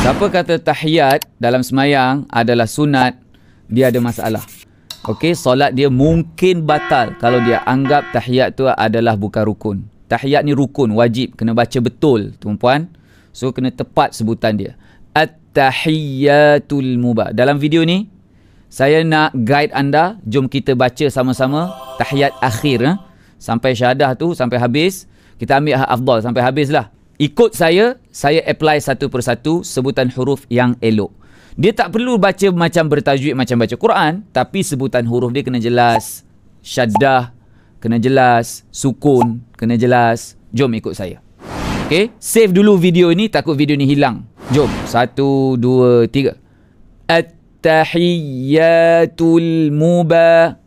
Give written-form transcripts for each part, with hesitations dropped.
Siapa kata tahiyat dalam semayang adalah sunat, dia ada masalah. Okey, solat dia mungkin batal kalau dia anggap tahiyat tu adalah bukan rukun. Tahiyat ni rukun, wajib, kena baca betul, tuan-puan. So kena tepat sebutan dia. At-tahiyyatul mubah. Dalam video ni saya nak guide anda, jom kita baca sama-sama tahiyat akhir sampai syahadah tu, sampai habis. Kita ambil afdal sampai habislah. Ikut saya apply satu persatu sebutan huruf yang elok. Dia tak perlu baca macam bertajwid macam baca Quran, tapi sebutan huruf dia kena jelas. Syaddah kena jelas, sukun kena jelas. Jom ikut saya. Okey, save dulu video ini, takut video ni hilang. Jom, 1, 2, 3. At-tahiyyatul mubah.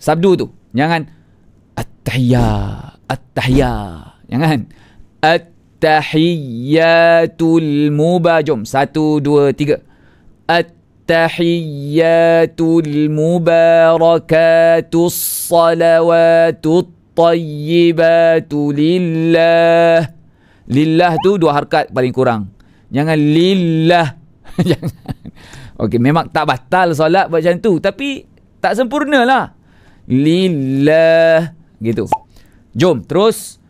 Sabdu tu, jangan at-tahiyya. Jangan at-tahiyyatul mubah. Jom, 1, 2, 3. At-tahiyyatul mubarakatus salawatut tayyibatu lillah. Lillah tu 2 harakat paling kurang. Jangan lillah. Jangan. Okey, memang tak batal solat macam tu, tapi tak sempurna lah. Lillah gitu. Jom terus.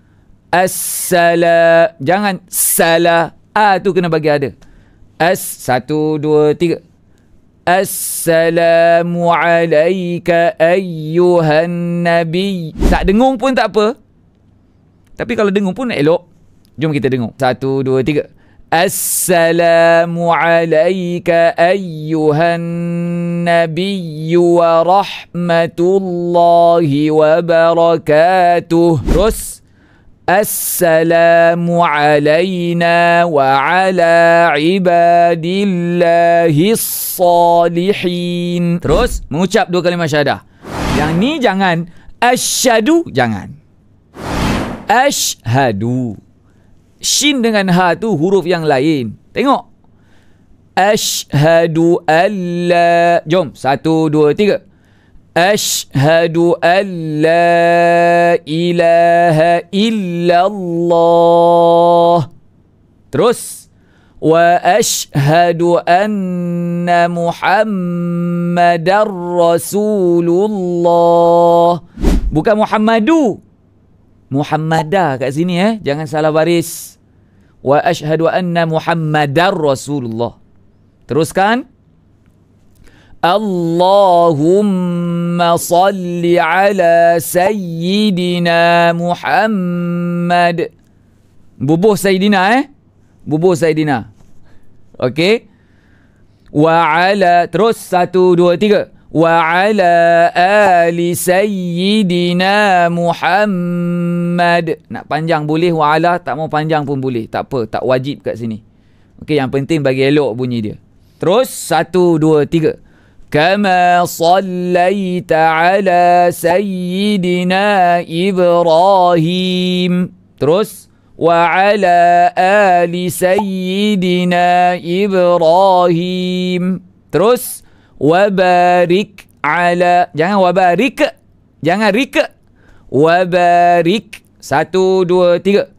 As-salam. Jangan salah. Tu kena bagi ada. 1, 2, 3. Assalamu alayka ayyuhan nabi. Tak dengung pun tak apa, tapi kalau dengung pun elok. Jom kita dengung. 1, 2, 3. Assalamu alayka ayyuhan nabi wa rahmatullahi wa barakatuh. Terus Assalamu alayna wa ala ibadillahis salihin. Terus mengucap 2 kalimah syahadah. Yang ni jangan asyhadu, jangan asyhadu. Shin dengan ha tu huruf yang lain. Tengok. Asyhadu alla. Jom 1, 2, 3. Asyhadu an la ilaha illallah. Terus wa asyhadu anna muhammadar rasulullah. Bukan Muhammadu, Muhammadah kat sini jangan salah baris. Wa asyhadu anna muhammadar rasulullah. Teruskan. Allahumma salli ala sayyidina Muhammad. Bubuh sayyidina bubuh sayyidina. Okey. Wa ala, terus 1, 2, 3. Wa ala ali sayyidina Muhammad. Nak panjang boleh, wa ala, tak mau panjang pun boleh. Tak apa, tak wajib kat sini. Okey, yang penting bagi elok bunyi dia. Terus 1, 2, 3. Kama sallaita ala sayyidina Ibrahim. Terus wa ala ali sayyidina Ibrahim. Terus wa barik ala, jangan wa barik, jangan rik, wa barik. 1, 2, 3.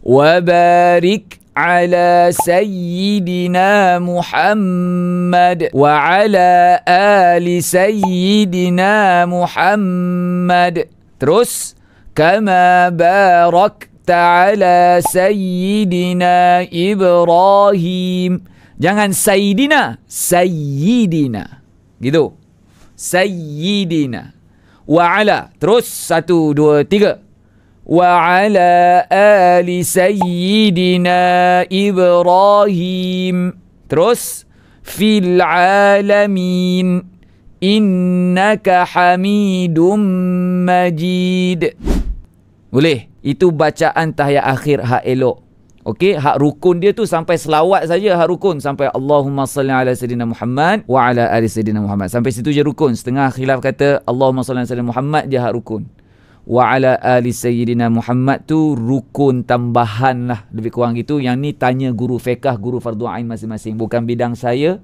Wa barik ala sayyidina Muhammad wa ala ali sayyidina Muhammad. Terus kama barakta ala sayyidina Ibrahim. Jangan sayyidina, sayyidina gitu. Sayyidina. Wa ala. Terus 1, 2, 3. Wa ala ali sayyidina Ibrahim. Terus fil alamin innaka hamidum majid. Boleh. Itu bacaan tahiyat akhir hak elok. Okey, hak rukun dia tu sampai selawat saja hak rukun, sampai Allahumma salli ala sayyidina Muhammad wa ala ali sayyidina Muhammad. Sampai situ je rukun. Setengah khilaf kata Allahumma salli ala sayyidina Muhammad je hak rukun. Wa ala ali sayyidina Muhammad tu rukun tambahan lah, lebih kurang gitu. Yang ni tanya guru fiqh, guru fardu ain masing-masing, bukan bidang saya,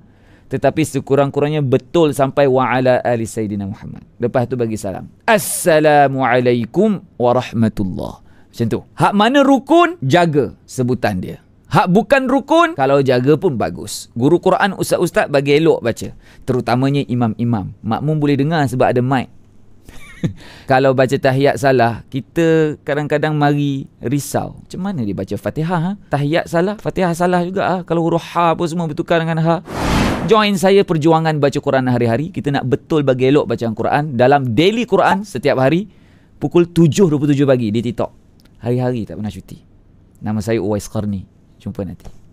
tetapi sekurang-kurangnya betul sampai wa ala ali sayyidina Muhammad. Lepas tu bagi salam. Assalamualaikum warahmatullahi. Macam tu. Hak mana rukun, jaga sebutan dia. Hak bukan rukun, kalau jaga pun bagus. Guru Quran, ustaz-ustaz bagi elok baca. Terutamanya imam-imam. Makmum boleh dengar sebab ada mic. Kalau baca tahiyat salah, kita kadang-kadang mari risau. Macam mana dia baca Fatihah? Tahiyat salah, Fatihah salah juga. Kalau huruf ha pun semua bertukar dengan ha. Join saya perjuangan baca Quran hari-hari. Kita nak betul bagi elok bacaan Quran dalam daily Quran setiap hari pukul 7.27 pagi di TikTok. Hari-hari tak pernah cuti. Nama saya Uwais Qarni. Jumpa nanti.